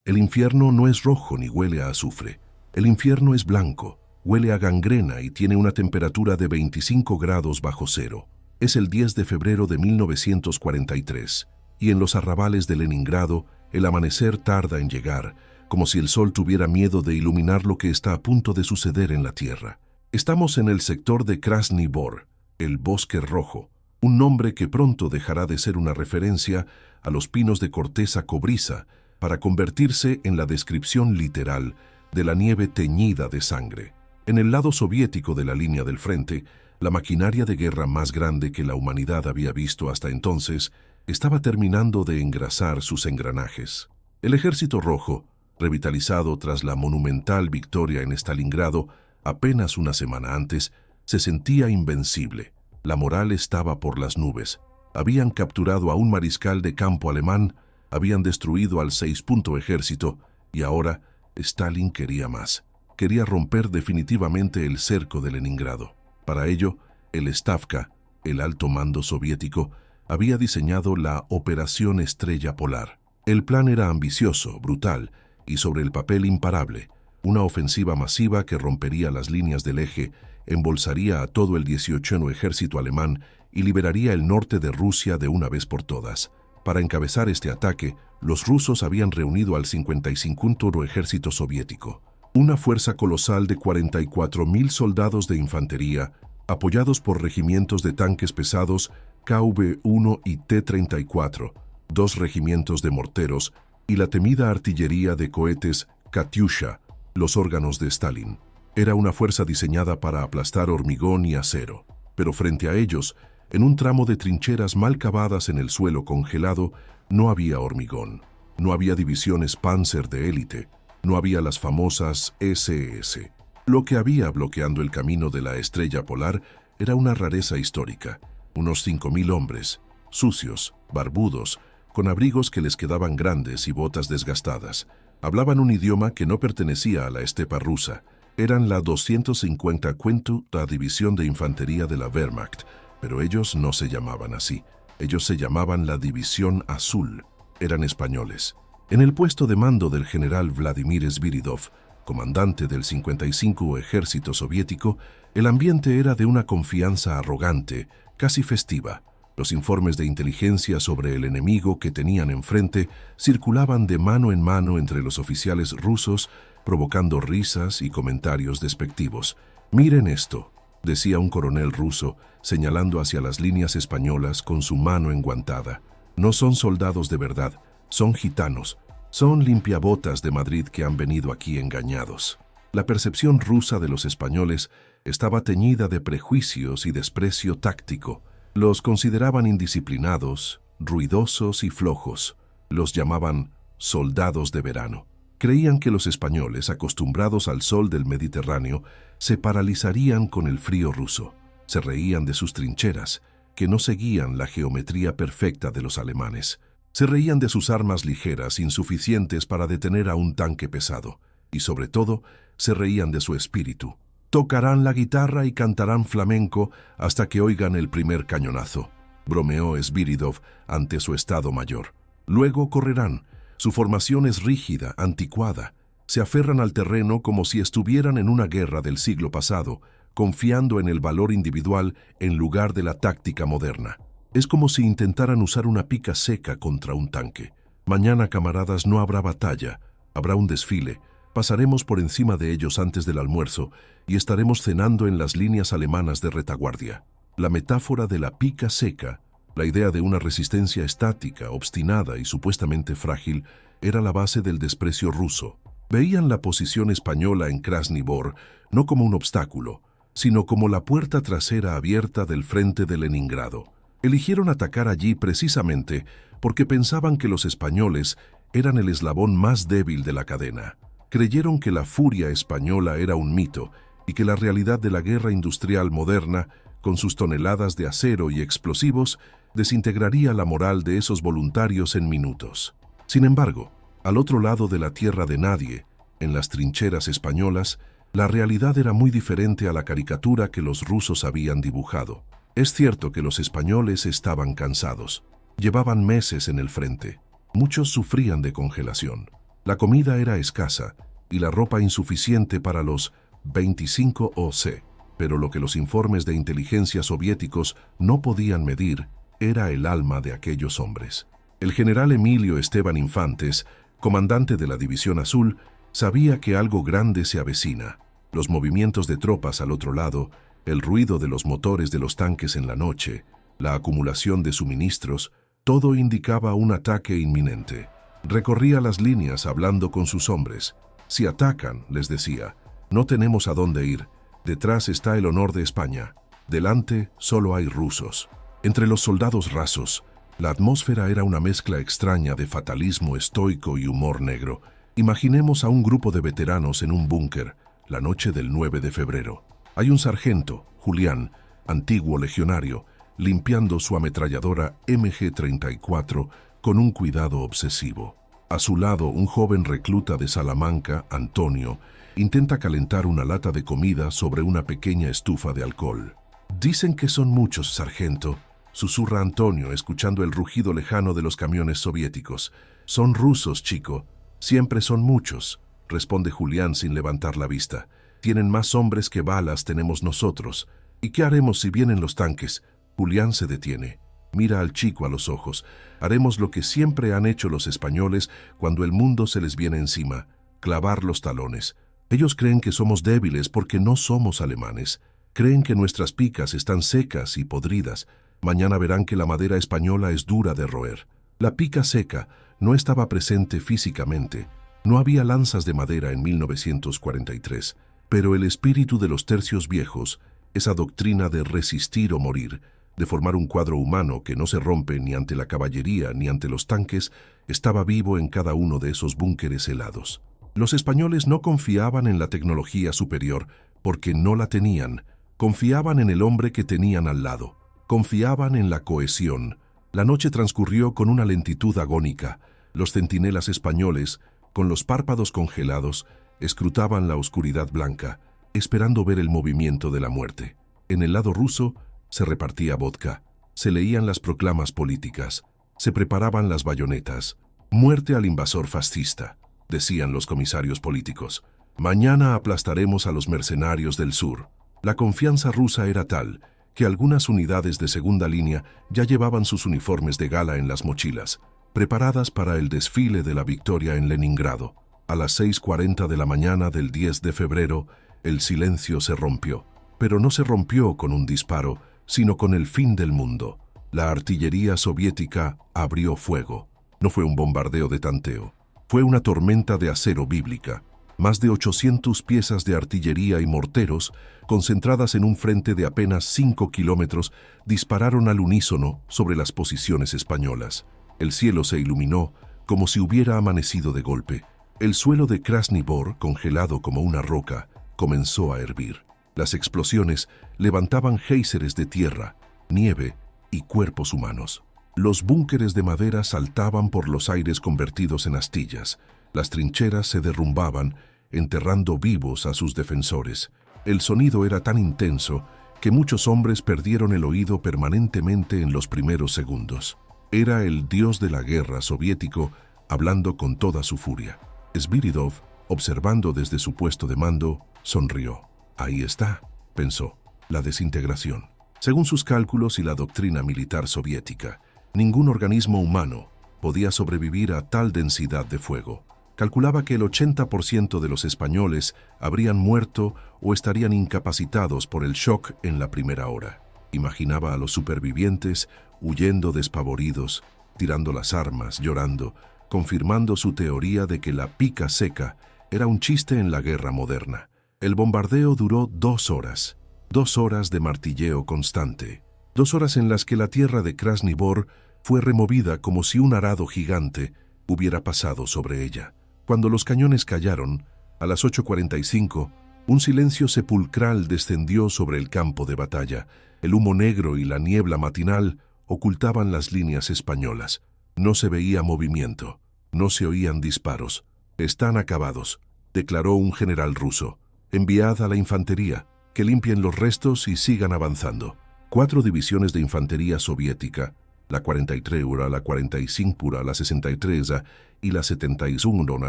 El infierno no es rojo ni huele a azufre. El infierno es blanco, huele a gangrena y tiene una temperatura de 25 grados bajo cero. Es el 10 de febrero de 1943, y en los arrabales de Leningrado el amanecer tarda en llegar, como si el sol tuviera miedo de iluminar lo que está a punto de suceder en la tierra. Estamos en el sector de Krasny Bor, el Bosque Rojo, un nombre que pronto dejará de ser una referencia a los pinos de corteza cobriza para convertirse en la descripción literal de la nieve teñida de sangre. En el lado soviético de la línea del frente, la maquinaria de guerra más grande que la humanidad había visto hasta entonces estaba terminando de engrasar sus engranajes. El Ejército Rojo, revitalizado tras la monumental victoria en Stalingrado apenas una semana antes, se sentía invencible. La moral estaba por las nubes. Habían capturado a un mariscal de campo alemán, habían destruido al 6-punto ejército y ahora Stalin quería más. Quería romper definitivamente el cerco de Leningrado. Para ello, el Stavka, el alto mando soviético, había diseñado la Operación Estrella Polar. El plan era ambicioso, brutal y sobre el papel imparable. Una ofensiva masiva que rompería las líneas del eje, embolsaría a todo el 18º ejército alemán y liberaría el norte de Rusia de una vez por todas. Para encabezar este ataque, los rusos habían reunido al 55º ejército soviético, una fuerza colosal de 44.000 soldados de infantería, apoyados por regimientos de tanques pesados KV-1 y T-34, 2 regimientos de morteros y la temida artillería de cohetes Katyusha, los órganos de Stalin. Era una fuerza diseñada para aplastar hormigón y acero, pero frente a ellos, en un tramo de trincheras mal cavadas en el suelo congelado, no había hormigón, no había divisiones Panzer de élite, no había las famosas SS. Lo que había bloqueando el camino de la estrella polar era una rareza histórica, unos 5.000 hombres, sucios, barbudos, con abrigos que les quedaban grandes y botas desgastadas. Hablaban un idioma que no pertenecía a la estepa rusa. Eran la 250ª División de Infantería de la Wehrmacht, pero ellos no se llamaban así. Ellos se llamaban la División Azul. Eran españoles. En el puesto de mando del general Vladimir Sviridov, comandante del 55 Ejército Soviético, el ambiente era de una confianza arrogante, casi festiva. Los informes de inteligencia sobre el enemigo que tenían enfrente circulaban de mano en mano entre los oficiales rusos, provocando risas y comentarios despectivos. «Miren esto», decía un coronel ruso, señalando hacia las líneas españolas con su mano enguantada. «No son soldados de verdad, son gitanos, son limpiabotas de Madrid que han venido aquí engañados». La percepción rusa de los españoles estaba teñida de prejuicios y desprecio táctico. Los consideraban indisciplinados, ruidosos y flojos. Los llamaban soldados de verano. Creían que los españoles, acostumbrados al sol del Mediterráneo, se paralizarían con el frío ruso. Se reían de sus trincheras, que no seguían la geometría perfecta de los alemanes. Se reían de sus armas ligeras, insuficientes para detener a un tanque pesado. Y sobre todo, se reían de su espíritu. «Tocarán la guitarra y cantarán flamenco hasta que oigan el primer cañonazo», bromeó Sviridov ante su estado mayor. «Luego correrán. Su formación es rígida, anticuada. Se aferran al terreno como si estuvieran en una guerra del siglo pasado, confiando en el valor individual en lugar de la táctica moderna. Es como si intentaran usar una pica seca contra un tanque. Mañana, camaradas, no habrá batalla, habrá un desfile. Pasaremos por encima de ellos antes del almuerzo y estaremos cenando en las líneas alemanas de retaguardia». La metáfora de la pica seca, la idea de una resistencia estática, obstinada y supuestamente frágil, era la base del desprecio ruso. Veían la posición española en Krasny Bor no como un obstáculo, sino como la puerta trasera abierta del frente de Leningrado. Eligieron atacar allí precisamente porque pensaban que los españoles eran el eslabón más débil de la cadena. Creyeron que la furia española era un mito y que la realidad de la guerra industrial moderna, con sus toneladas de acero y explosivos, desintegraría la moral de esos voluntarios en minutos. Sin embargo, al otro lado de la tierra de nadie, en las trincheras españolas, la realidad era muy diferente a la caricatura que los rusos habían dibujado. Es cierto que los españoles estaban cansados. Llevaban meses en el frente. Muchos sufrían de congelación. La comida era escasa y la ropa insuficiente para los 25 OC, pero lo que los informes de inteligencia soviéticos no podían medir era el alma de aquellos hombres. El general Emilio Esteban Infantes, comandante de la División Azul, sabía que algo grande se avecina. Los movimientos de tropas al otro lado, el ruido de los motores de los tanques en la noche, la acumulación de suministros, todo indicaba un ataque inminente. Recorría las líneas hablando con sus hombres. Si atacan, les decía, no tenemos a dónde ir. Detrás está el honor de España. Delante solo hay rusos. Entre los soldados rasos, la atmósfera era una mezcla extraña de fatalismo estoico y humor negro. Imaginemos a un grupo de veteranos en un búnker, la noche del 9 de febrero. Hay un sargento, Julián, antiguo legionario, limpiando su ametralladora MG-34 con un cuidado obsesivo. A su lado, un joven recluta de Salamanca, Antonio, intenta calentar una lata de comida sobre una pequeña estufa de alcohol. «Dicen que son muchos, sargento», susurra Antonio, escuchando el rugido lejano de los camiones soviéticos. «Son rusos, chico. Siempre son muchos», responde Julián sin levantar la vista. «Tienen más hombres que balas tenemos nosotros. ¿Y qué haremos si vienen los tanques?» Julián se detiene. Mira al chico a los ojos. «Haremos lo que siempre han hecho los españoles cuando el mundo se les viene encima, clavar los talones. Ellos creen que somos débiles porque no somos alemanes. Creen que nuestras picas están secas y podridas. Mañana verán que la madera española es dura de roer». La pica seca no estaba presente físicamente. No había lanzas de madera en 1943, pero el espíritu de los tercios viejos, esa doctrina de resistir o morir, de formar un cuadro humano que no se rompe ni ante la caballería ni ante los tanques, estaba vivo en cada uno de esos búnkeres helados. Los españoles no confiaban en la tecnología superior porque no la tenían, confiaban en el hombre que tenían al lado, confiaban en la cohesión. La noche transcurrió con una lentitud agónica. Los centinelas españoles, con los párpados congelados, escrutaban la oscuridad blanca, esperando ver el movimiento de la muerte. En el lado ruso se repartía vodka, se leían las proclamas políticas, se preparaban las bayonetas. «Muerte al invasor fascista», decían los comisarios políticos. «Mañana aplastaremos a los mercenarios del sur». La confianza rusa era tal que algunas unidades de segunda línea ya llevaban sus uniformes de gala en las mochilas, preparadas para el desfile de la victoria en Leningrado. A las 6:40 de la mañana del 10 de febrero, el silencio se rompió. Pero no se rompió con un disparo, sino con el fin del mundo. La artillería soviética abrió fuego. No fue un bombardeo de tanteo. Fue una tormenta de acero bíblica. Más de 800 piezas de artillería y morteros, concentradas en un frente de apenas 5 kilómetros, dispararon al unísono sobre las posiciones españolas. El cielo se iluminó como si hubiera amanecido de golpe. El suelo de Krasny Bor, congelado como una roca, comenzó a hervir. Las explosiones levantaban géiseres de tierra, nieve y cuerpos humanos. Los búnkeres de madera saltaban por los aires convertidos en astillas. Las trincheras se derrumbaban, enterrando vivos a sus defensores. El sonido era tan intenso que muchos hombres perdieron el oído permanentemente en los primeros segundos. Era el dios de la guerra soviético hablando con toda su furia. Sviridov, observando desde su puesto de mando, sonrió. «Ahí está», pensó, «la desintegración». Según sus cálculos y la doctrina militar soviética, ningún organismo humano podía sobrevivir a tal densidad de fuego. Calculaba que el 80% de los españoles habrían muerto o estarían incapacitados por el shock en la primera hora. Imaginaba a los supervivientes huyendo despavoridos, tirando las armas, llorando, confirmando su teoría de que la pica seca era un chiste en la guerra moderna. El bombardeo duró 2 horas, 2 horas de martilleo constante, 2 horas en las que la tierra de Krasny Bor fue removida como si un arado gigante hubiera pasado sobre ella. Cuando los cañones callaron, a las 8:45, un silencio sepulcral descendió sobre el campo de batalla. El humo negro y la niebla matinal ocultaban las líneas españolas. No se veía movimiento, no se oían disparos. «Están acabados», declaró un general ruso. «Enviad a la infantería, que limpien los restos y sigan avanzando». 4 divisiones de infantería soviética, la 43, la 45, la 63 y la 71,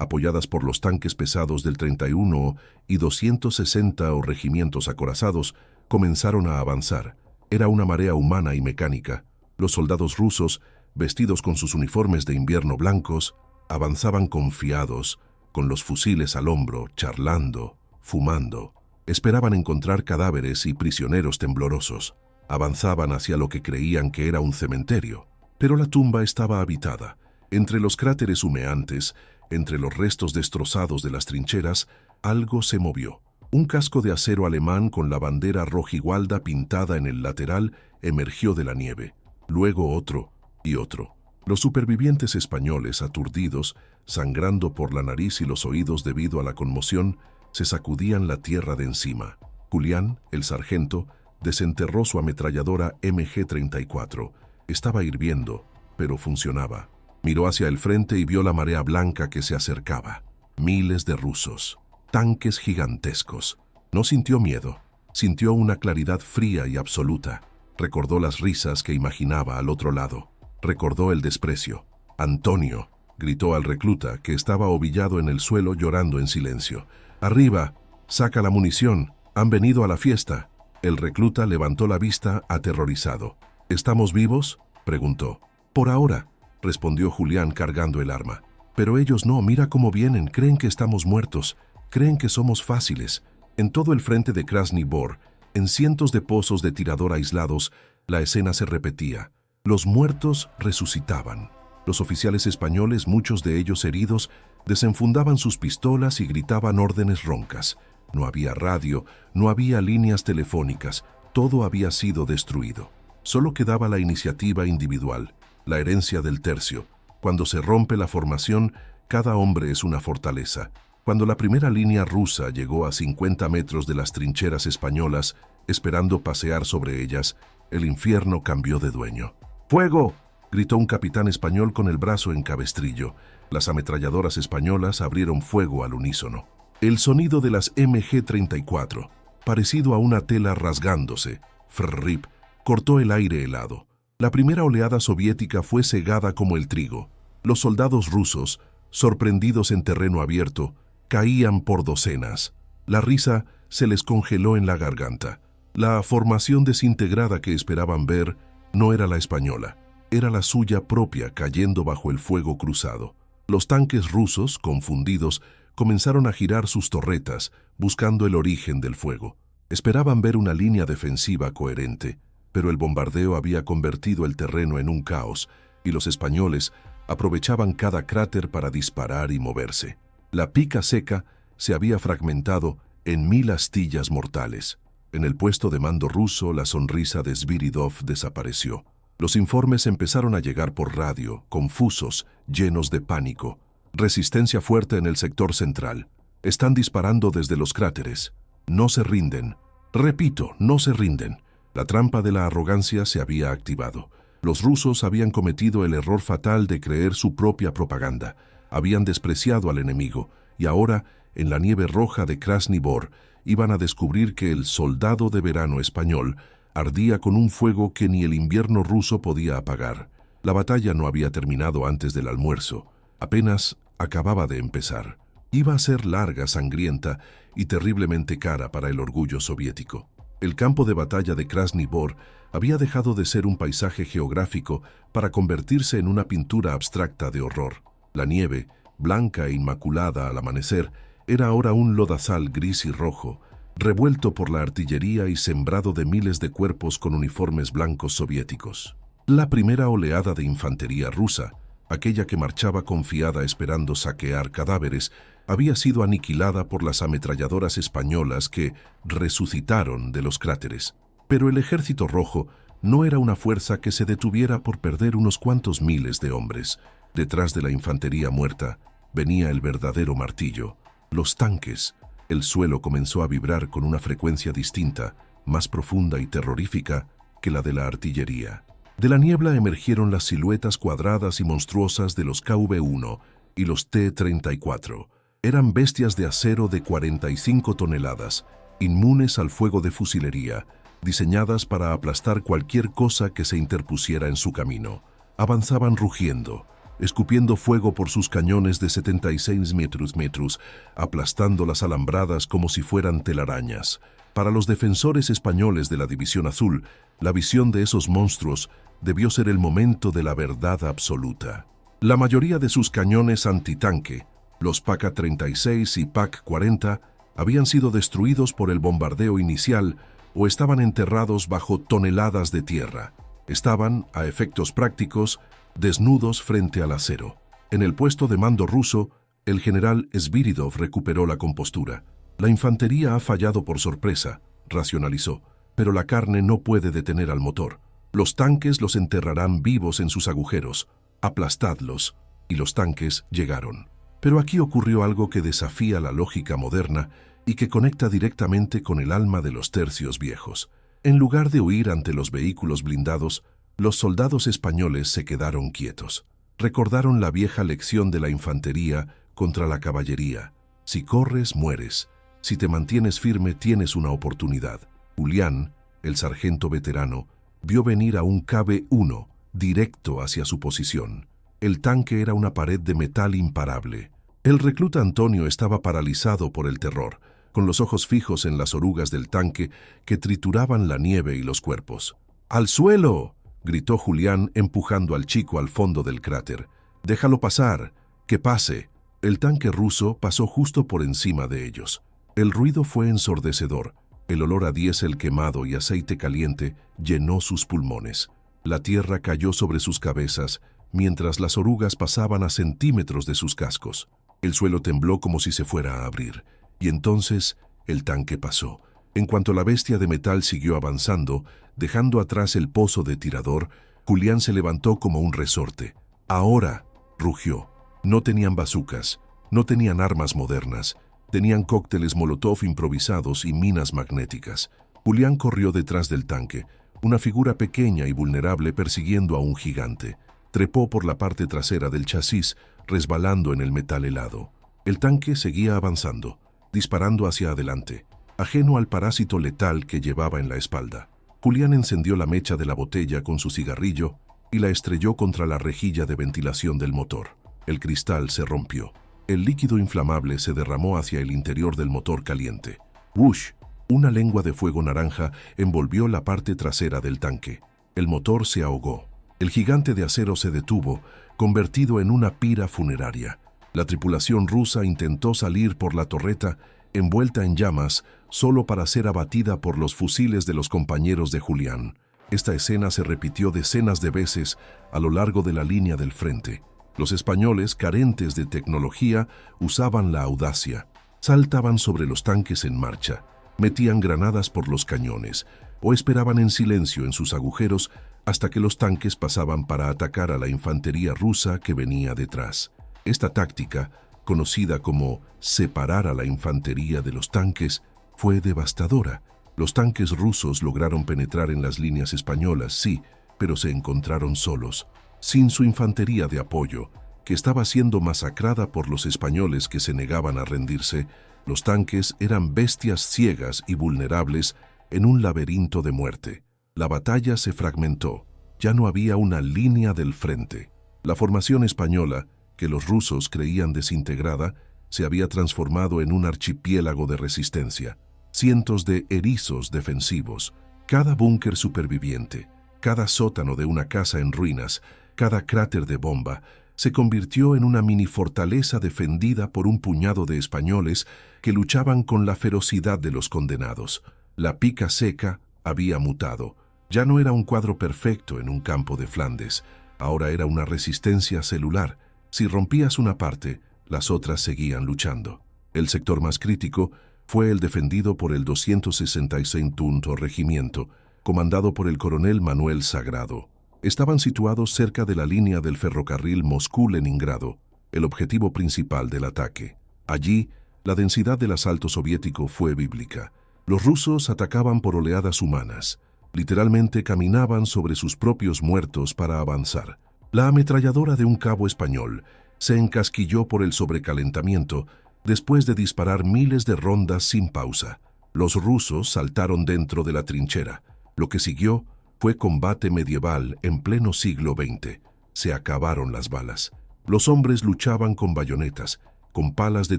apoyadas por los tanques pesados del 31 y 260 o regimientos acorazados, comenzaron a avanzar. Era una marea humana y mecánica. Los soldados rusos, vestidos con sus uniformes de invierno blancos, avanzaban confiados, con los fusiles al hombro, charlando, fumando. Esperaban encontrar cadáveres y prisioneros temblorosos. Avanzaban hacia lo que creían que era un cementerio, pero la tumba estaba habitada. Entre los cráteres humeantes, entre los restos destrozados de las trincheras, algo se movió. Un casco de acero alemán con la bandera rojigualda pintada en el lateral emergió de la nieve. Luego otro y otro. Los supervivientes españoles, aturdidos, sangrando por la nariz y los oídos debido a la conmoción, se sacudían la tierra de encima. Julián, el sargento, desenterró su ametralladora MG-34. Estaba hirviendo, pero funcionaba. Miró hacia el frente y vio la marea blanca que se acercaba. Miles de rusos. Tanques gigantescos. No sintió miedo. Sintió una claridad fría y absoluta. Recordó las risas que imaginaba al otro lado. Recordó el desprecio. «Antonio», gritó al recluta, que estaba ovillado en el suelo llorando en silencio. «Arriba, saca la munición. Han venido a la fiesta». El recluta levantó la vista aterrorizado. «¿Estamos vivos?», preguntó. «Por ahora», respondió Julián cargando el arma. «Pero ellos no, mira cómo vienen, creen que estamos muertos, creen que somos fáciles». En todo el frente de Krasny Bor, en cientos de pozos de tirador aislados, la escena se repetía. Los muertos resucitaban. Los oficiales españoles, muchos de ellos heridos, desenfundaban sus pistolas y gritaban órdenes roncas. No había radio, no había líneas telefónicas, todo había sido destruido. Solo quedaba la iniciativa individual, la herencia del tercio. Cuando se rompe la formación, cada hombre es una fortaleza. Cuando la primera línea rusa llegó a 50 metros de las trincheras españolas, esperando pasear sobre ellas, el infierno cambió de dueño. «¡Fuego!», gritó un capitán español con el brazo en cabestrillo. Las ametralladoras españolas abrieron fuego al unísono. El sonido de las MG-34, parecido a una tela rasgándose, frrrip, cortó el aire helado. La primera oleada soviética fue cegada como el trigo. Los soldados rusos, sorprendidos en terreno abierto, caían por docenas. La risa se les congeló en la garganta. La formación desintegrada que esperaban ver no era la española, era la suya propia cayendo bajo el fuego cruzado. Los tanques rusos, confundidos, comenzaron a girar sus torretas, buscando el origen del fuego. Esperaban ver una línea defensiva coherente, pero el bombardeo había convertido el terreno en un caos, y los españoles aprovechaban cada cráter para disparar y moverse. La pica seca se había fragmentado en 1000 astillas mortales. En el puesto de mando ruso, la sonrisa de Sviridov desapareció. Los informes empezaron a llegar por radio, confusos, llenos de pánico. Resistencia fuerte en el sector central. Están disparando desde los cráteres. No se rinden. Repito, no se rinden. La trampa de la arrogancia se había activado. Los rusos habían cometido el error fatal de creer su propia propaganda. Habían despreciado al enemigo, y ahora, en la nieve roja de Krasny Bor, iban a descubrir que el soldado de verano español ardía con un fuego que ni el invierno ruso podía apagar. La batalla no había terminado antes del almuerzo. Apenas acababa de empezar. Iba a ser larga, sangrienta y terriblemente cara para el orgullo soviético. El campo de batalla de Krasny Bor había dejado de ser un paisaje geográfico para convertirse en una pintura abstracta de horror. La nieve, blanca e inmaculada al amanecer, era ahora un lodazal gris y rojo, revuelto por la artillería y sembrado de miles de cuerpos con uniformes blancos soviéticos. La primera oleada de infantería rusa, aquella que marchaba confiada esperando saquear cadáveres, había sido aniquilada por las ametralladoras españolas que resucitaron de los cráteres. Pero el ejército rojo no era una fuerza que se detuviera por perder unos cuantos miles de hombres. Detrás de la infantería muerta venía el verdadero martillo. Los tanques. El suelo comenzó a vibrar con una frecuencia distinta, más profunda y terrorífica que la de la artillería. De la niebla emergieron las siluetas cuadradas y monstruosas de los KV-1 y los T-34. Eran bestias de acero de 45 toneladas, inmunes al fuego de fusilería, diseñadas para aplastar cualquier cosa que se interpusiera en su camino. Avanzaban rugiendo, escupiendo fuego por sus cañones de 76 metros, aplastando las alambradas como si fueran telarañas. Para los defensores españoles de la División Azul, la visión de esos monstruos debió ser el momento de la verdad absoluta. La mayoría de sus cañones antitanque, los PAK-36 y PAK-40, habían sido destruidos por el bombardeo inicial o estaban enterrados bajo toneladas de tierra. Estaban, a efectos prácticos, desnudos frente al acero. En el puesto de mando ruso, el general Sviridov recuperó la compostura. La infantería ha fallado por sorpresa, racionalizó, pero la carne no puede detener al motor. Los tanques los enterrarán vivos en sus agujeros. Aplastadlos. Y los tanques llegaron. Pero aquí ocurrió algo que desafía la lógica moderna y que conecta directamente con el alma de los tercios viejos. En lugar de huir ante los vehículos blindados, los soldados españoles se quedaron quietos. Recordaron la vieja lección de la infantería contra la caballería. Si corres, mueres. Si te mantienes firme, tienes una oportunidad. Julián, el sargento veterano, vio venir a un KB-1 directo hacia su posición. El tanque era una pared de metal imparable. El recluta Antonio estaba paralizado por el terror, con los ojos fijos en las orugas del tanque que trituraban la nieve y los cuerpos. ¡Al suelo!, gritó Julián empujando al chico al fondo del cráter. «Déjalo pasar, que pase». El tanque ruso pasó justo por encima de ellos. El ruido fue ensordecedor. El olor a diésel quemado y aceite caliente llenó sus pulmones. La tierra cayó sobre sus cabezas, mientras las orugas pasaban a centímetros de sus cascos. El suelo tembló como si se fuera a abrir. Y entonces el tanque pasó. En cuanto la bestia de metal siguió avanzando, dejando atrás el pozo de tirador, Julián se levantó como un resorte. «Ahora», rugió. No tenían bazucas, no tenían armas modernas, tenían cócteles Molotov improvisados y minas magnéticas. Julián corrió detrás del tanque, una figura pequeña y vulnerable persiguiendo a un gigante. Trepó por la parte trasera del chasis, resbalando en el metal helado. El tanque seguía avanzando, disparando hacia adelante, ajeno al parásito letal que llevaba en la espalda. Julián encendió la mecha de la botella con su cigarrillo y la estrelló contra la rejilla de ventilación del motor. El cristal se rompió. El líquido inflamable se derramó hacia el interior del motor caliente. ¡Wush! Una lengua de fuego naranja envolvió la parte trasera del tanque. El motor se ahogó. El gigante de acero se detuvo, convertido en una pira funeraria. La tripulación rusa intentó salir por la torreta, envuelta en llamas, solo para ser abatida por los fusiles de los compañeros de Julián. Esta escena se repitió decenas de veces a lo largo de la línea del frente. Los españoles, carentes de tecnología, usaban la audacia. Saltaban sobre los tanques en marcha, metían granadas por los cañones o esperaban en silencio en sus agujeros hasta que los tanques pasaban para atacar a la infantería rusa que venía detrás. Esta táctica, conocida como separar a la infantería de los tanques, fue devastadora. Los tanques rusos lograron penetrar en las líneas españolas, sí, pero se encontraron solos, sin su infantería de apoyo, que estaba siendo masacrada por los españoles que se negaban a rendirse. Los tanques eran bestias ciegas y vulnerables en un laberinto de muerte. La batalla se fragmentó. Ya no había una línea del frente. La formación española, que los rusos creían desintegrada, se había transformado en un archipiélago de resistencia. Cientos de erizos defensivos, cada búnker superviviente, cada sótano de una casa en ruinas, cada cráter de bomba, se convirtió en una mini fortaleza defendida por un puñado de españoles que luchaban con la ferocidad de los condenados. La pica seca había mutado. Ya no era un cuadro perfecto en un campo de Flandes, ahora era una resistencia celular. Si rompías una parte, las otras seguían luchando. El sector más crítico fue el defendido por el 266º Regimiento, comandado por el coronel Manuel Sagrado. Estaban situados cerca de la línea del ferrocarril Moscú-Leningrado, el objetivo principal del ataque. Allí, la densidad del asalto soviético fue bíblica. Los rusos atacaban por oleadas humanas. Literalmente caminaban sobre sus propios muertos para avanzar. La ametralladora de un cabo español se encasquilló por el sobrecalentamiento después de disparar miles de rondas sin pausa. Los rusos saltaron dentro de la trinchera. Lo que siguió fue combate medieval en pleno siglo XX. Se acabaron las balas. Los hombres luchaban con bayonetas, con palas de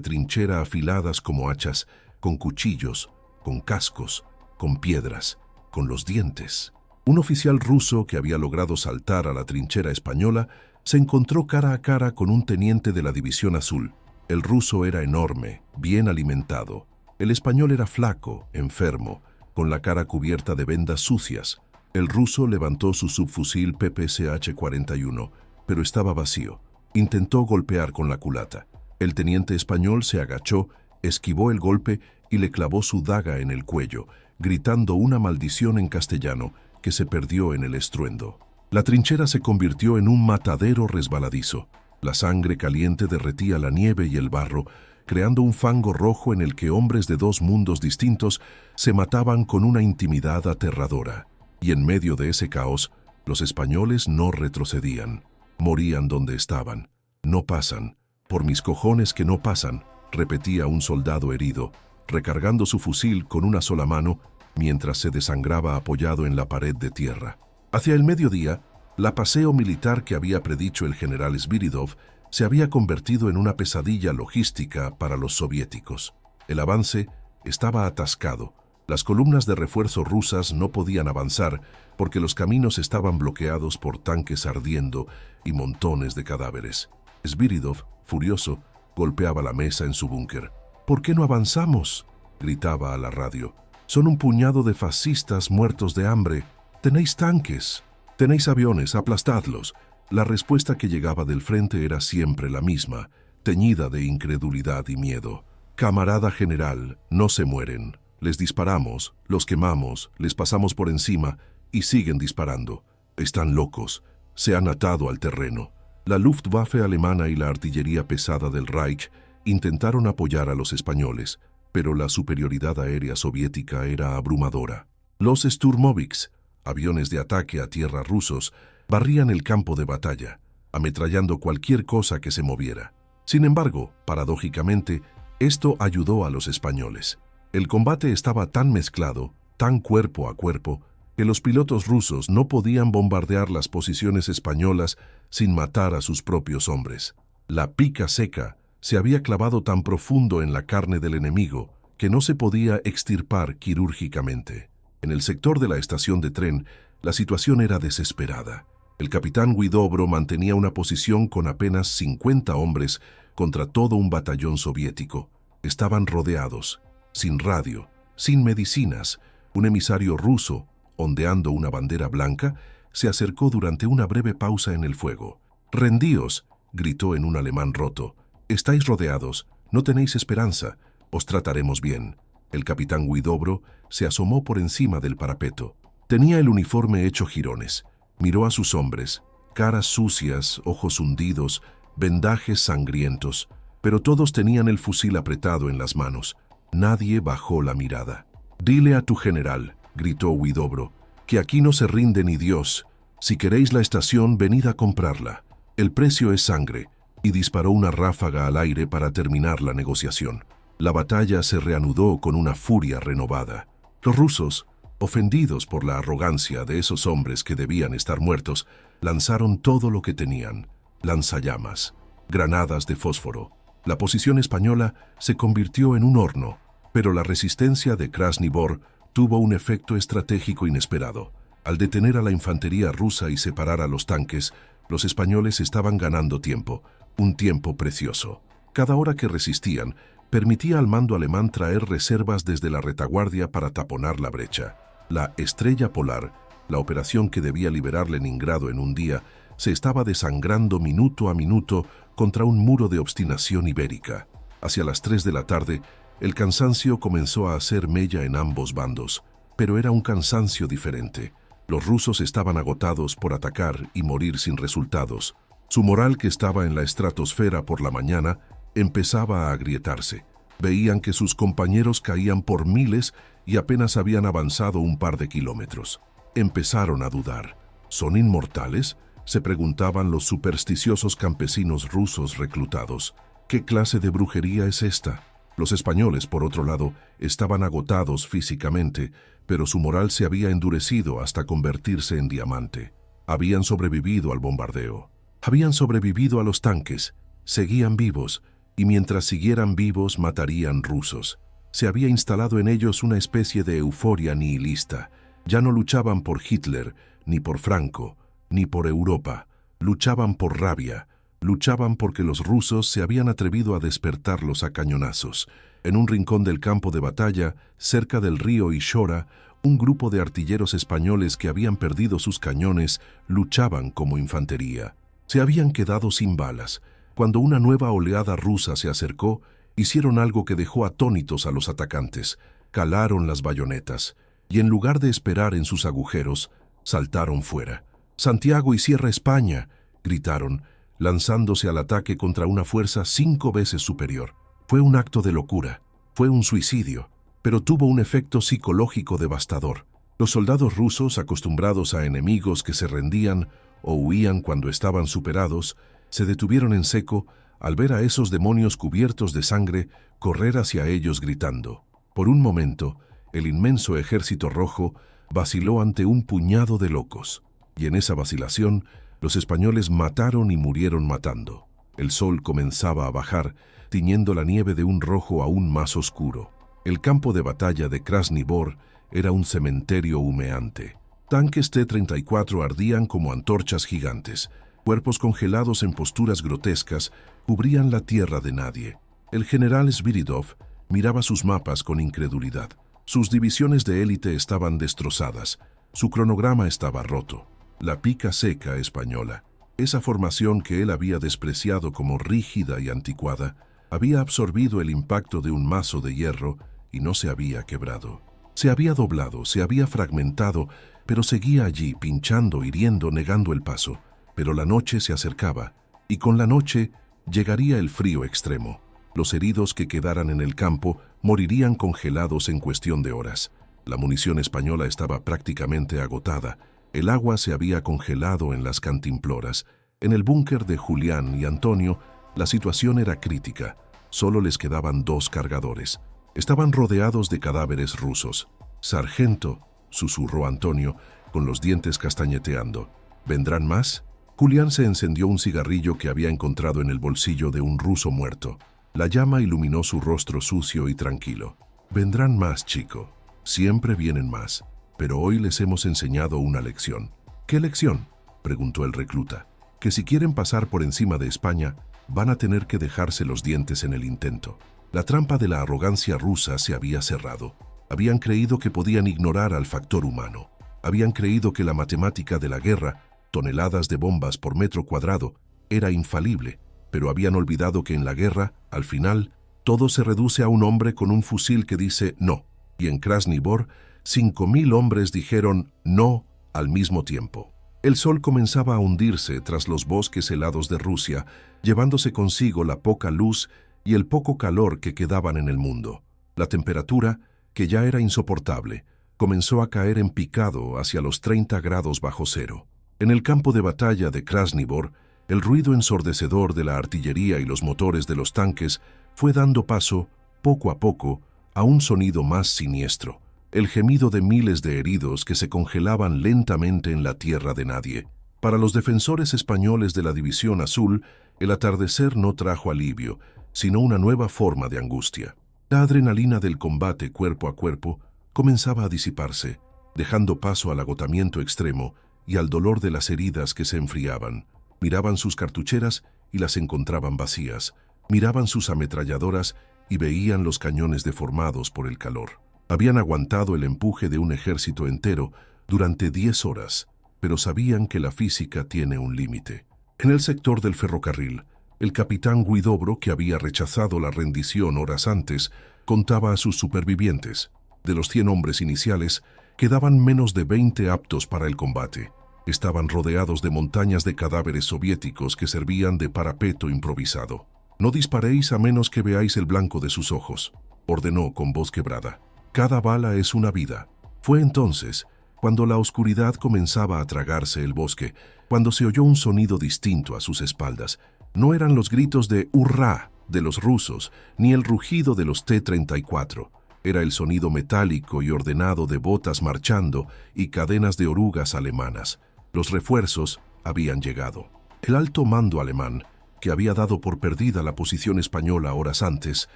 trinchera afiladas como hachas, con cuchillos, con cascos, con piedras, con los dientes. Un oficial ruso que había logrado saltar a la trinchera española se encontró cara a cara con un teniente de la División Azul. El ruso era enorme, bien alimentado. El español era flaco, enfermo, con la cara cubierta de vendas sucias. El ruso levantó su subfusil PPSH-41, pero estaba vacío. Intentó golpear con la culata. El teniente español se agachó, esquivó el golpe y le clavó su daga en el cuello, gritando una maldición en castellano que se perdió en el estruendo. La trinchera se convirtió en un matadero resbaladizo. La sangre caliente derretía la nieve y el barro, creando un fango rojo en el que hombres de dos mundos distintos se mataban con una intimidad aterradora. Y en medio de ese caos, los españoles no retrocedían. Morían donde estaban. No pasan. Por mis cojones que no pasan, repetía un soldado herido, recargando su fusil con una sola mano mientras se desangraba apoyado en la pared de tierra. Hacia el mediodía, la paseo militar que había predicho el general Sviridov se había convertido en una pesadilla logística para los soviéticos. El avance estaba atascado. Las columnas de refuerzo rusas no podían avanzar porque los caminos estaban bloqueados por tanques ardiendo y montones de cadáveres. Sviridov, furioso, golpeaba la mesa en su búnker. «¿Por qué no avanzamos?», gritaba a la radio. «Son un puñado de fascistas muertos de hambre. Tenéis tanques, tenéis aviones, aplastadlos». La respuesta que llegaba del frente era siempre la misma, teñida de incredulidad y miedo. «Camarada general, no se mueren. Les disparamos, los quemamos, les pasamos por encima y siguen disparando. Están locos, se han atado al terreno». La Luftwaffe alemana y la artillería pesada del Reich intentaron apoyar a los españoles, pero la superioridad aérea soviética era abrumadora. Los Sturmovix, aviones de ataque a tierra rusos, barrían el campo de batalla, ametrallando cualquier cosa que se moviera. Sin embargo, paradójicamente, esto ayudó a los españoles. El combate estaba tan mezclado, tan cuerpo a cuerpo, que los pilotos rusos no podían bombardear las posiciones españolas sin matar a sus propios hombres. La pica seca se había clavado tan profundo en la carne del enemigo que no se podía extirpar quirúrgicamente. En el sector de la estación de tren, la situación era desesperada. El capitán Huidobro mantenía una posición con apenas 50 hombres contra todo un batallón soviético. Estaban rodeados, sin radio, sin medicinas. Un emisario ruso, ondeando una bandera blanca, se acercó durante una breve pausa en el fuego. «Rendíos», gritó en un alemán roto. «Estáis rodeados, no tenéis esperanza, os trataremos bien». El capitán Huidobro se asomó por encima del parapeto. Tenía el uniforme hecho jirones. Miró a sus hombres, caras sucias, ojos hundidos, vendajes sangrientos, pero todos tenían el fusil apretado en las manos. Nadie bajó la mirada. «Dile a tu general», gritó Huidobro, «que aquí no se rinde ni Dios. Si queréis la estación, venid a comprarla. El precio es sangre», y disparó una ráfaga al aire para terminar la negociación. La batalla se reanudó con una furia renovada. Los rusos, ofendidos por la arrogancia de esos hombres que debían estar muertos, lanzaron todo lo que tenían: lanzallamas, granadas de fósforo. La posición española se convirtió en un horno, pero la resistencia de Krasny Bor tuvo un efecto estratégico inesperado. Al detener a la infantería rusa y separar a los tanques, los españoles estaban ganando tiempo, un tiempo precioso. Cada hora que resistían permitía al mando alemán traer reservas desde la retaguardia para taponar la brecha. La Estrella Polar, la operación que debía liberar Leningrado en un día, se estaba desangrando minuto a minuto contra un muro de obstinación ibérica. Hacia las 3 de la tarde, el cansancio comenzó a hacer mella en ambos bandos, pero era un cansancio diferente. Los rusos estaban agotados por atacar y morir sin resultados. Su moral, que estaba en la estratosfera por la mañana, empezaba a agrietarse. Veían que sus compañeros caían por miles y apenas habían avanzado un par de kilómetros. Empezaron a dudar. ¿Son inmortales?, se preguntaban los supersticiosos campesinos rusos reclutados. ¿Qué clase de brujería es esta? Los españoles, por otro lado, estaban agotados físicamente, pero su moral se había endurecido hasta convertirse en diamante. Habían sobrevivido al bombardeo. Habían sobrevivido a los tanques, seguían vivos, y mientras siguieran vivos matarían rusos. Se había instalado en ellos una especie de euforia nihilista. Ya no luchaban por Hitler, ni por Franco, ni por Europa. Luchaban por rabia. Luchaban porque los rusos se habían atrevido a despertarlos a cañonazos. En un rincón del campo de batalla, cerca del río Ishora, un grupo de artilleros españoles que habían perdido sus cañones luchaban como infantería. Se habían quedado sin balas. Cuando una nueva oleada rusa se acercó, hicieron algo que dejó atónitos a los atacantes. Calaron las bayonetas y en lugar de esperar en sus agujeros, saltaron fuera. «¡Santiago y Sierra España!», gritaron, lanzándose al ataque contra una fuerza 5 veces superior. Fue un acto de locura, fue un suicidio, pero tuvo un efecto psicológico devastador. Los soldados rusos, acostumbrados a enemigos que se rendían o huían cuando estaban superados, se detuvieron en seco al ver a esos demonios cubiertos de sangre correr hacia ellos gritando. Por un momento, el inmenso ejército rojo vaciló ante un puñado de locos, y en esa vacilación, los españoles mataron y murieron matando. El sol comenzaba a bajar, tiñendo la nieve de un rojo aún más oscuro. El campo de batalla de Krasny Bor era un cementerio humeante. Tanques T-34 ardían como antorchas gigantes. Cuerpos congelados en posturas grotescas cubrían la tierra de nadie. El general Sviridov miraba sus mapas con incredulidad. Sus divisiones de élite estaban destrozadas. Su cronograma estaba roto. La pica seca española, esa formación que él había despreciado como rígida y anticuada, había absorbido el impacto de un mazo de hierro y no se había quebrado. Se había doblado, se había fragmentado, pero seguía allí, pinchando, hiriendo, negando el paso. Pero la noche se acercaba, y con la noche llegaría el frío extremo. Los heridos que quedaran en el campo morirían congelados en cuestión de horas. La munición española estaba prácticamente agotada. El agua se había congelado en las cantimploras. En el búnker de Julián y Antonio, la situación era crítica. Solo les quedaban 2 cargadores. Estaban rodeados de cadáveres rusos. «Sargento», susurró Antonio, con los dientes castañeteando. «¿Vendrán más?». Julián se encendió un cigarrillo que había encontrado en el bolsillo de un ruso muerto. La llama iluminó su rostro sucio y tranquilo. «Vendrán más, chico. Siempre vienen más. Pero hoy les hemos enseñado una lección». «¿Qué lección?», preguntó el recluta. «Que si quieren pasar por encima de España, van a tener que dejarse los dientes en el intento». La trampa de la arrogancia rusa se había cerrado. Habían creído que podían ignorar al factor humano. Habían creído que la matemática de la guerra, toneladas de bombas por metro cuadrado, era infalible, pero habían olvidado que en la guerra, al final, todo se reduce a un hombre con un fusil que dice no, y en Krasny Bor, 5.000 hombres dijeron no al mismo tiempo. El sol comenzaba a hundirse tras los bosques helados de Rusia, llevándose consigo la poca luz y el poco calor que quedaban en el mundo. La temperatura, que ya era insoportable, comenzó a caer en picado hacia los 30 grados bajo cero. En el campo de batalla de Krasny Bor, el ruido ensordecedor de la artillería y los motores de los tanques fue dando paso, poco a poco, a un sonido más siniestro, el gemido de miles de heridos que se congelaban lentamente en la tierra de nadie. Para los defensores españoles de la División Azul, el atardecer no trajo alivio, sino una nueva forma de angustia. La adrenalina del combate cuerpo a cuerpo comenzaba a disiparse, dejando paso al agotamiento extremo y al dolor de las heridas que se enfriaban. Miraban sus cartucheras y las encontraban vacías. Miraban sus ametralladoras y veían los cañones deformados por el calor. Habían aguantado el empuje de un ejército entero durante 10 horas, pero sabían que la física tiene un límite. En el sector del ferrocarril, el capitán Huidobro, que había rechazado la rendición horas antes, contaba a sus supervivientes. De los 100 hombres iniciales, quedaban menos de 20 aptos para el combate. Estaban rodeados de montañas de cadáveres soviéticos que servían de parapeto improvisado. «No disparéis a menos que veáis el blanco de sus ojos», ordenó con voz quebrada. «Cada bala es una vida». Fue entonces cuando la oscuridad comenzaba a tragarse el bosque, cuando se oyó un sonido distinto a sus espaldas. No eran los gritos de «hurra» de los rusos, ni el rugido de los T-34. Era el sonido metálico y ordenado de botas marchando y cadenas de orugas alemanas. Los refuerzos habían llegado. El alto mando alemán, que había dado por perdida la posición española horas antes,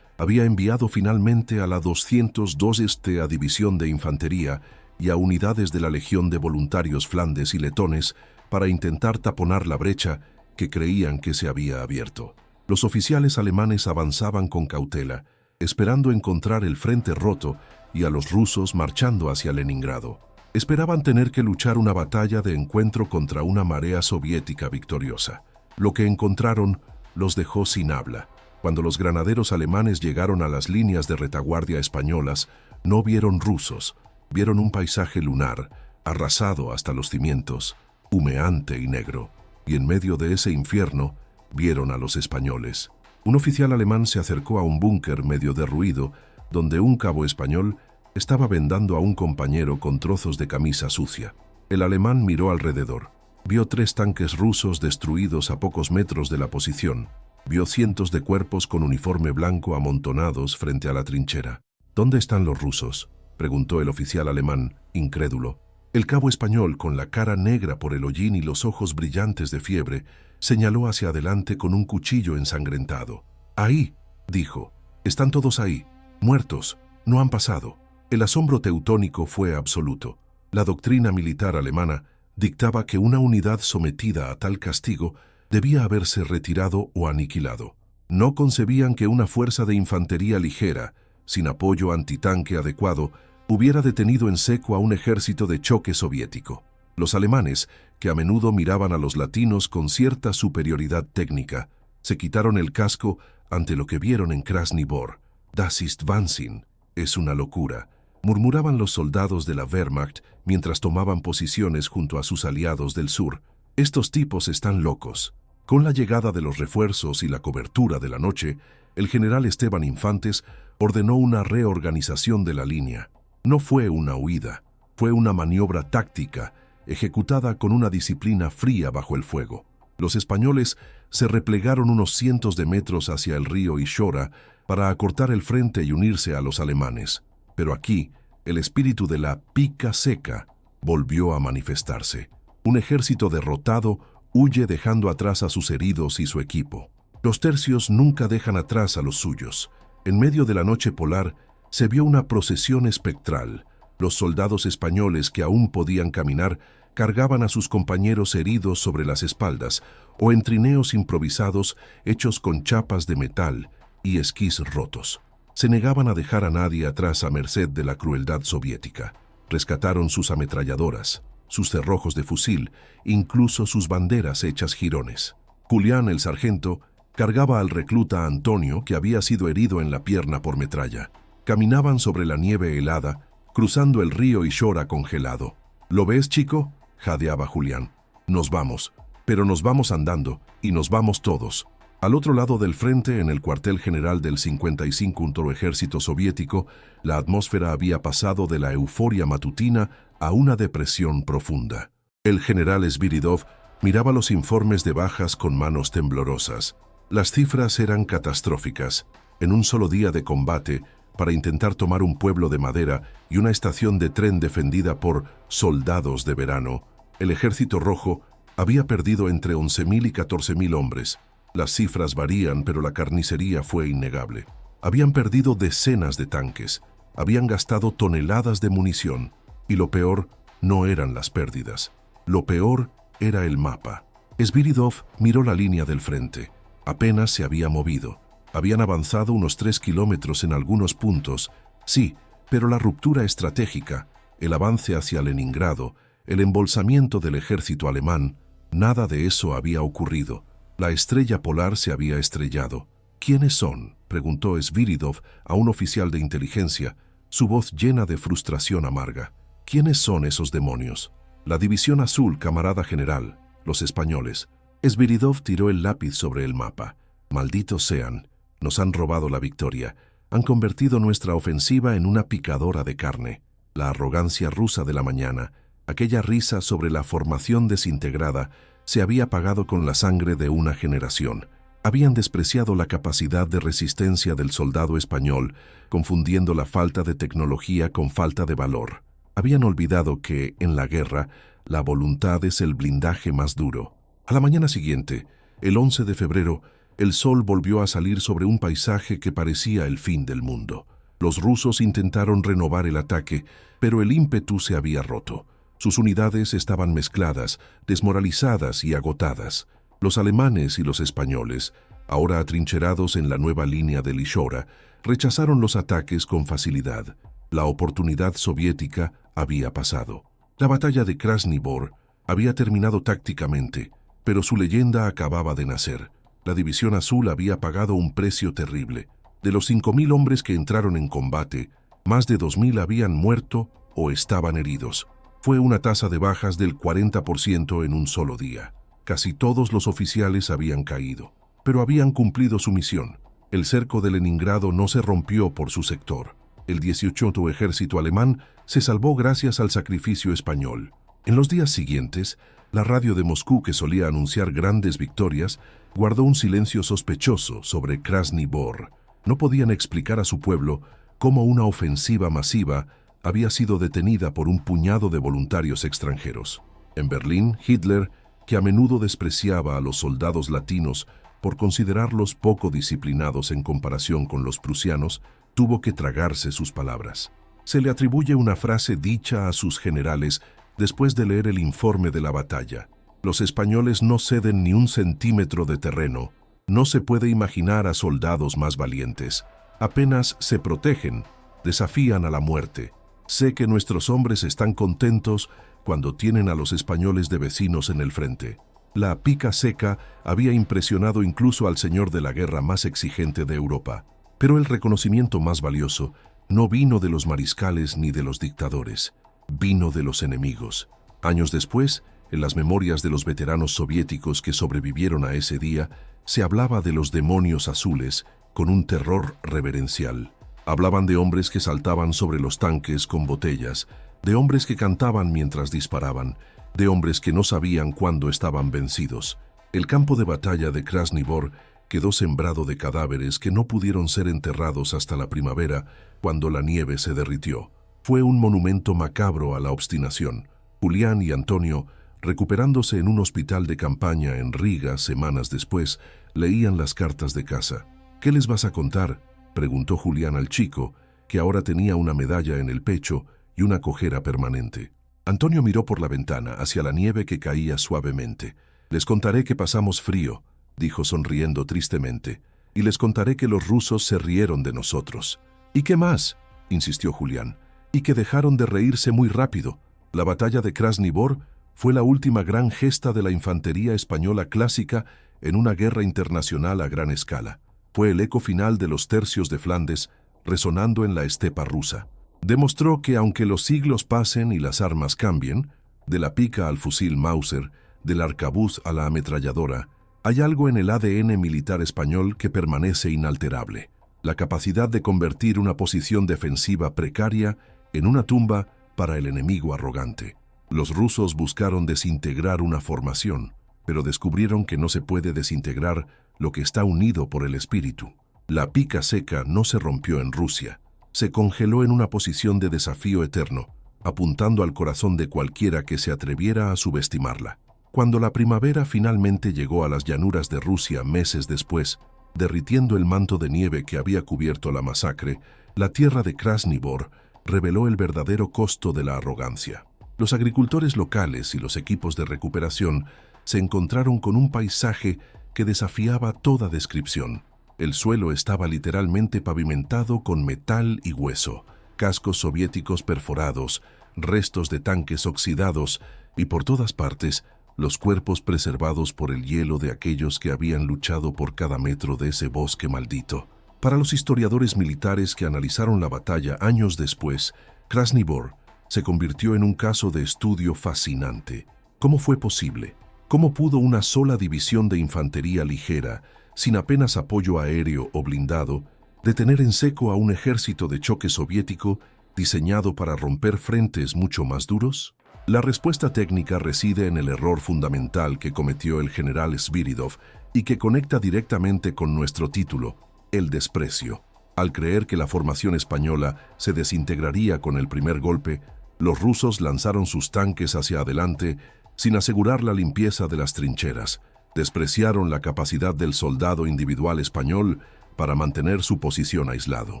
había enviado finalmente a la 202 a División de Infantería y a unidades de la Legión de Voluntarios Flandes y Letones para intentar taponar la brecha que creían que se había abierto. Los oficiales alemanes avanzaban con cautela, esperando encontrar el frente roto y a los rusos marchando hacia Leningrado. Esperaban tener que luchar una batalla de encuentro contra una marea soviética victoriosa. Lo que encontraron los dejó sin habla. Cuando los granaderos alemanes llegaron a las líneas de retaguardia españolas, no vieron rusos, vieron un paisaje lunar, arrasado hasta los cimientos, humeante y negro. Y en medio de ese infierno, vieron a los españoles. Un oficial alemán se acercó a un búnker medio derruido, donde un cabo español estaba vendando a un compañero con trozos de camisa sucia. El alemán miró alrededor. Vio 3 tanques rusos destruidos a pocos metros de la posición. Vio cientos de cuerpos con uniforme blanco amontonados frente a la trinchera. ¿Dónde están los rusos?, preguntó el oficial alemán, incrédulo. El cabo español, con la cara negra por el hollín y los ojos brillantes de fiebre, señaló hacia adelante con un cuchillo ensangrentado. «Ahí», dijo, «están todos ahí, muertos, no han pasado». El asombro teutónico fue absoluto. La doctrina militar alemana dictaba que una unidad sometida a tal castigo debía haberse retirado o aniquilado. No concebían que una fuerza de infantería ligera, sin apoyo antitanque adecuado, hubiera detenido en seco a un ejército de choque soviético. Los alemanes, que a menudo miraban a los latinos con cierta superioridad técnica, se quitaron el casco ante lo que vieron en Krasny Bor. «Das ist Wahnsinn», es una locura, murmuraban los soldados de la Wehrmacht mientras tomaban posiciones junto a sus aliados del sur. «Estos tipos están locos». Con la llegada de los refuerzos y la cobertura de la noche, el general Esteban Infantes ordenó una reorganización de la línea. No fue una huida, fue una maniobra táctica, ejecutada con una disciplina fría bajo el fuego. Los españoles se replegaron unos cientos de metros hacia el río Ishora para acortar el frente y unirse a los alemanes. Pero aquí, el espíritu de la pica seca volvió a manifestarse. Un ejército derrotado huye dejando atrás a sus heridos y su equipo. Los tercios nunca dejan atrás a los suyos. En medio de la noche polar se vio una procesión espectral. Los soldados españoles que aún podían caminar cargaban a sus compañeros heridos sobre las espaldas o en trineos improvisados hechos con chapas de metal y esquís rotos. Se negaban a dejar a nadie atrás a merced de la crueldad soviética. Rescataron sus ametralladoras, sus cerrojos de fusil, incluso sus banderas hechas jirones. Julián, el sargento, cargaba al recluta Antonio, que había sido herido en la pierna por metralla. Caminaban sobre la nieve helada, cruzando el río Ishora congelado. «¿Lo ves, chico?», jadeaba Julián. «Nos vamos, pero nos vamos andando, y nos vamos todos». Al otro lado del frente, en el cuartel general del 55 Ejército Soviético, la atmósfera había pasado de la euforia matutina a una depresión profunda. El general Sviridov miraba los informes de bajas con manos temblorosas. Las cifras eran catastróficas. En un solo día de combate, para intentar tomar un pueblo de madera y una estación de tren defendida por soldados de verano, el Ejército Rojo había perdido entre 11.000 y 14.000 hombres. Las cifras varían, pero la carnicería fue innegable. Habían perdido decenas de tanques, habían gastado toneladas de munición, y lo peor no eran las pérdidas. Lo peor era el mapa. Sviridov miró la línea del frente. Apenas se había movido. Habían avanzado unos 3 kilómetros en algunos puntos, sí, pero la ruptura estratégica, el avance hacia Leningrado, el embolsamiento del ejército alemán, nada de eso había ocurrido. La estrella polar se había estrellado. «¿Quiénes son?», preguntó Sviridov a un oficial de inteligencia, su voz llena de frustración amarga. «¿Quiénes son esos demonios?». «La División Azul, camarada general, los españoles». Sviridov tiró el lápiz sobre el mapa. «Malditos sean, nos han robado la victoria. Han convertido nuestra ofensiva en una picadora de carne». La arrogancia rusa de la mañana, aquella risa sobre la formación desintegrada, se había pagado con la sangre de una generación. Habían despreciado la capacidad de resistencia del soldado español, confundiendo la falta de tecnología con falta de valor. Habían olvidado que, en la guerra, la voluntad es el blindaje más duro. A la mañana siguiente, el 11 de febrero, el sol volvió a salir sobre un paisaje que parecía el fin del mundo. Los rusos intentaron renovar el ataque, pero el ímpetu se había roto. Sus unidades estaban mezcladas, desmoralizadas y agotadas. Los alemanes y los españoles, ahora atrincherados en la nueva línea de Lychora, rechazaron los ataques con facilidad. La oportunidad soviética había pasado. La batalla de Krasny Bor había terminado tácticamente, pero su leyenda acababa de nacer. La División Azul había pagado un precio terrible. De los 5.000 hombres que entraron en combate, más de 2.000 habían muerto o estaban heridos. Fue una tasa de bajas del 40% en un solo día. Casi todos los oficiales habían caído, pero habían cumplido su misión. El cerco de Leningrado no se rompió por su sector. El 18º ejército alemán se salvó gracias al sacrificio español. En los días siguientes, la radio de Moscú, que solía anunciar grandes victorias, guardó un silencio sospechoso sobre Krasny Bor. No podían explicar a su pueblo cómo una ofensiva masiva había sido detenida por un puñado de voluntarios extranjeros. En Berlín, Hitler, que a menudo despreciaba a los soldados latinos por considerarlos poco disciplinados en comparación con los prusianos, tuvo que tragarse sus palabras. Se le atribuye una frase dicha a sus generales después de leer el informe de la batalla. Los españoles no ceden ni un centímetro de terreno. No se puede imaginar a soldados más valientes. Apenas se protegen, desafían a la muerte. Sé que nuestros hombres están contentos cuando tienen a los españoles de vecinos en el frente. La pica seca había impresionado incluso al señor de la guerra más exigente de Europa. Pero el reconocimiento más valioso no vino de los mariscales ni de los dictadores. Vino de los enemigos. Años después, en las memorias de los veteranos soviéticos que sobrevivieron a ese día, se hablaba de los demonios azules con un terror reverencial. Hablaban de hombres que saltaban sobre los tanques con botellas, de hombres que cantaban mientras disparaban, de hombres que no sabían cuándo estaban vencidos. El campo de batalla de Krasny Bor quedó sembrado de cadáveres que no pudieron ser enterrados hasta la primavera, cuando la nieve se derritió. Fue un monumento macabro a la obstinación. Julián y Antonio, recuperándose en un hospital de campaña en Riga semanas después, leían las cartas de casa. «¿Qué les vas a contar?», preguntó Julián al chico, que ahora tenía una medalla en el pecho y una cojera permanente. Antonio miró por la ventana hacia la nieve que caía suavemente. «Les contaré que pasamos frío», dijo sonriendo tristemente, «y les contaré que los rusos se rieron de nosotros». «¿Y qué más?», insistió Julián. «Y que dejaron de reírse muy rápido. La batalla de Krasny Bor fue la última gran gesta de la infantería española clásica en una guerra internacional a gran escala. Fue el eco final de los tercios de Flandes resonando en la estepa rusa. Demostró que aunque los siglos pasen y las armas cambien, de la pica al fusil Mauser, del arcabuz a la ametralladora, hay algo en el ADN militar español que permanece inalterable: la capacidad de convertir una posición defensiva precaria en una tumba para el enemigo arrogante. Los rusos buscaron desintegrar una formación, pero descubrieron que no se puede desintegrar lo que está unido por el espíritu. La pica seca no se rompió en Rusia, se congeló en una posición de desafío eterno, apuntando al corazón de cualquiera que se atreviera a subestimarla. Cuando la primavera finalmente llegó a las llanuras de Rusia meses después, derritiendo el manto de nieve que había cubierto la masacre, la tierra de Krasny Bor reveló el verdadero costo de la arrogancia. Los agricultores locales y los equipos de recuperación se encontraron con un paisaje que desafiaba toda descripción. El suelo estaba literalmente pavimentado con metal y hueso, cascos soviéticos perforados, restos de tanques oxidados y por todas partes los cuerpos preservados por el hielo de aquellos que habían luchado por cada metro de ese bosque maldito. Para los historiadores militares que analizaron la batalla años después, Krasny Bor se convirtió en un caso de estudio fascinante. ¿Cómo fue posible? ¿Cómo pudo una sola división de infantería ligera, sin apenas apoyo aéreo o blindado, detener en seco a un ejército de choque soviético diseñado para romper frentes mucho más duros? La respuesta técnica reside en el error fundamental que cometió el general Sviridov y que conecta directamente con nuestro título: el desprecio. Al creer que la formación española se desintegraría con el primer golpe, los rusos lanzaron sus tanques hacia adelante, sin asegurar la limpieza de las trincheras. Despreciaron la capacidad del soldado individual español para mantener su posición aislado.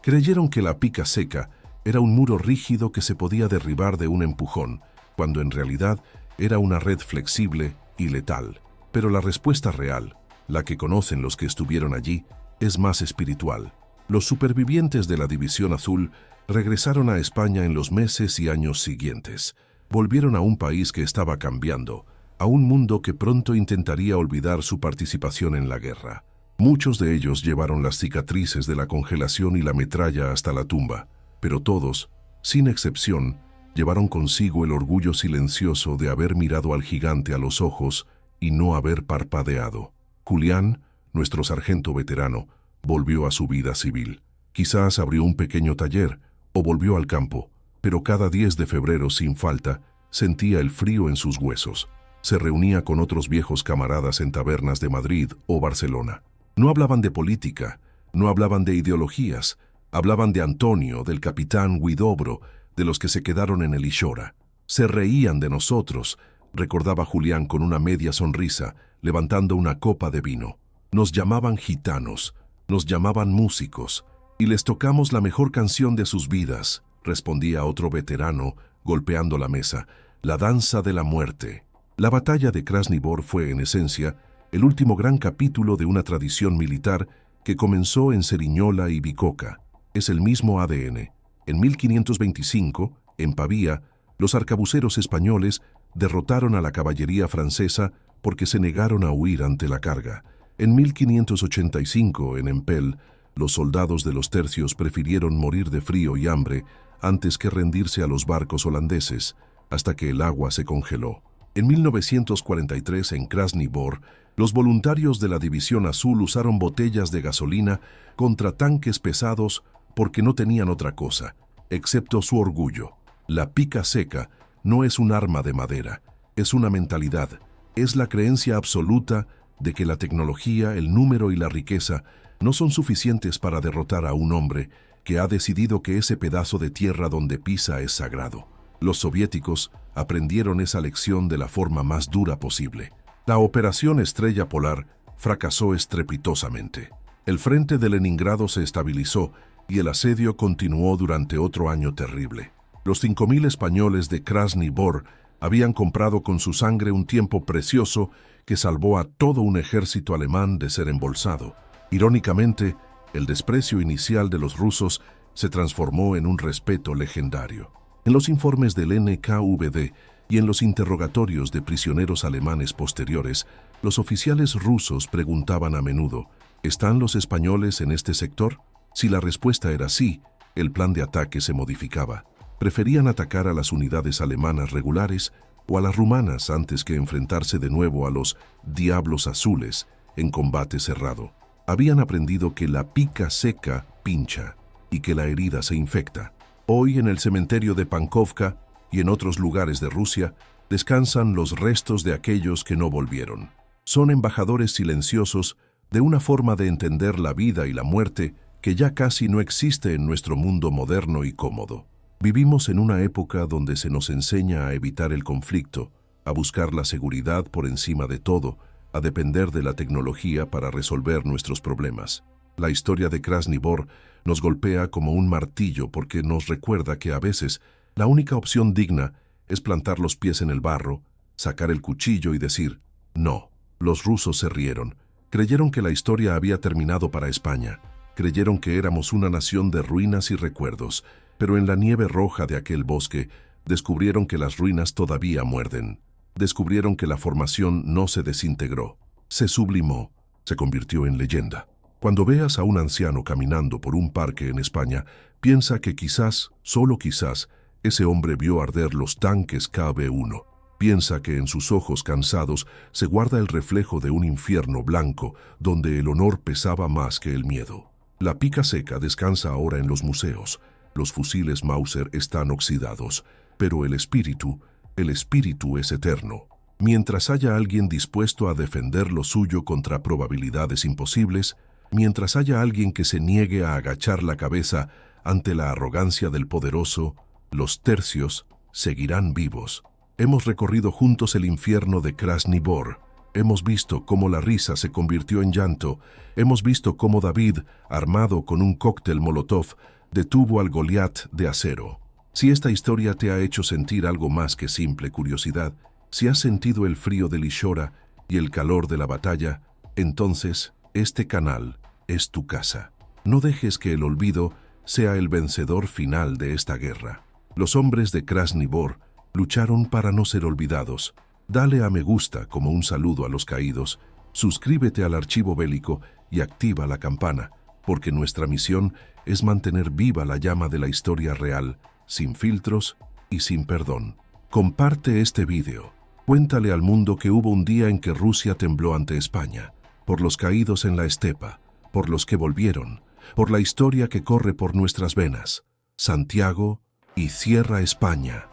Creyeron que la pica seca era un muro rígido que se podía derribar de un empujón, cuando en realidad era una red flexible y letal. Pero la respuesta real, la que conocen los que estuvieron allí, es más espiritual. Los supervivientes de la División Azul regresaron a España en los meses y años siguientes. Volvieron a un país que estaba cambiando, a un mundo que pronto intentaría olvidar su participación en la guerra. Muchos de ellos llevaron las cicatrices de la congelación y la metralla hasta la tumba, pero todos, sin excepción, llevaron consigo el orgullo silencioso de haber mirado al gigante a los ojos y no haber parpadeado. Julián, nuestro sargento veterano, volvió a su vida civil. Quizás abrió un pequeño taller o volvió al campo, pero cada 10 de febrero sin falta sentía el frío en sus huesos. Se reunía con otros viejos camaradas en tabernas de Madrid o Barcelona. No hablaban de política, no hablaban de ideologías, hablaban de Antonio, del capitán Huidobro, de los que se quedaron en el Ixora. Se reían de nosotros, recordaba Julián con una media sonrisa, levantando una copa de vino. Nos llamaban gitanos, nos llamaban músicos, y les tocamos la mejor canción de sus vidas, respondía otro veterano, golpeando la mesa, la danza de la muerte. La batalla de Krasni Bor fue, en esencia, el último gran capítulo de una tradición militar que comenzó en Ceriñola y Bicoca. Es el mismo ADN. En 1525, en Pavía, los arcabuceros españoles derrotaron a la caballería francesa porque se negaron a huir ante la carga. En 1585, en Empel, los soldados de los tercios prefirieron morir de frío y hambre antes que rendirse a los barcos holandeses, hasta que el agua se congeló. En 1943, en Krasni Bor, los voluntarios de la División Azul usaron botellas de gasolina contra tanques pesados porque no tenían otra cosa, excepto su orgullo. La pica seca no es un arma de madera, es una mentalidad, es la creencia absoluta de que la tecnología, el número y la riqueza no son suficientes para derrotar a un hombre que ha decidido que ese pedazo de tierra donde pisa es sagrado. Los soviéticos aprendieron esa lección de la forma más dura posible. La Operación Estrella Polar fracasó estrepitosamente. El frente de Leningrado se estabilizó y el asedio continuó durante otro año terrible. Los 5.000 españoles de Krasni Bor habían comprado con su sangre un tiempo precioso que salvó a todo un ejército alemán de ser embolsado. Irónicamente, el desprecio inicial de los rusos se transformó en un respeto legendario. En los informes del NKVD y en los interrogatorios de prisioneros alemanes posteriores, los oficiales rusos preguntaban a menudo, ¿están los españoles en este sector? Si la respuesta era sí, el plan de ataque se modificaba. Preferían atacar a las unidades alemanas regulares o a las rumanas antes que enfrentarse de nuevo a los Diablos Azules en combate cerrado. Habían aprendido que la pica seca pincha y que la herida se infecta. Hoy en el cementerio de Pankovka y en otros lugares de Rusia descansan los restos de aquellos que no volvieron. Son embajadores silenciosos de una forma de entender la vida y la muerte que ya casi no existe en nuestro mundo moderno y cómodo. Vivimos en una época donde se nos enseña a evitar el conflicto, a buscar la seguridad por encima de todo, a depender de la tecnología para resolver nuestros problemas. La historia de Krasni Bor nos golpea como un martillo porque nos recuerda que a veces la única opción digna es plantar los pies en el barro, sacar el cuchillo y decir, no. Los rusos se rieron, creyeron que la historia había terminado para España, creyeron que éramos una nación de ruinas y recuerdos, pero en la nieve roja de aquel bosque descubrieron que las ruinas todavía muerden. Descubrieron que la formación no se desintegró, se sublimó, se convirtió en leyenda. Cuando veas a un anciano caminando por un parque en España, piensa que quizás, solo quizás, ese hombre vio arder los tanques KB-1. Piensa que en sus ojos cansados se guarda el reflejo de un infierno blanco donde el honor pesaba más que el miedo. La pica seca descansa ahora en los museos. Los fusiles Mauser están oxidados, pero el espíritu es eterno. Mientras haya alguien dispuesto a defender lo suyo contra probabilidades imposibles, mientras haya alguien que se niegue a agachar la cabeza ante la arrogancia del poderoso, los tercios seguirán vivos. Hemos recorrido juntos el infierno de Krasny Bor. Hemos visto cómo la risa se convirtió en llanto. Hemos visto cómo David, armado con un cóctel Molotov, detuvo al Goliat de acero. Si esta historia te ha hecho sentir algo más que simple curiosidad, si has sentido el frío del Ishora y el calor de la batalla, entonces este canal es tu casa. No dejes que el olvido sea el vencedor final de esta guerra. Los hombres de Krasny Bor lucharon para no ser olvidados. Dale a me gusta como un saludo a los caídos, suscríbete al archivo bélico y activa la campana, porque nuestra misión es mantener viva la llama de la historia real, sin filtros y sin perdón. Comparte este video. Cuéntale al mundo que hubo un día en que Rusia tembló ante España, por los caídos en la estepa, por los que volvieron, por la historia que corre por nuestras venas. Santiago y cierra España.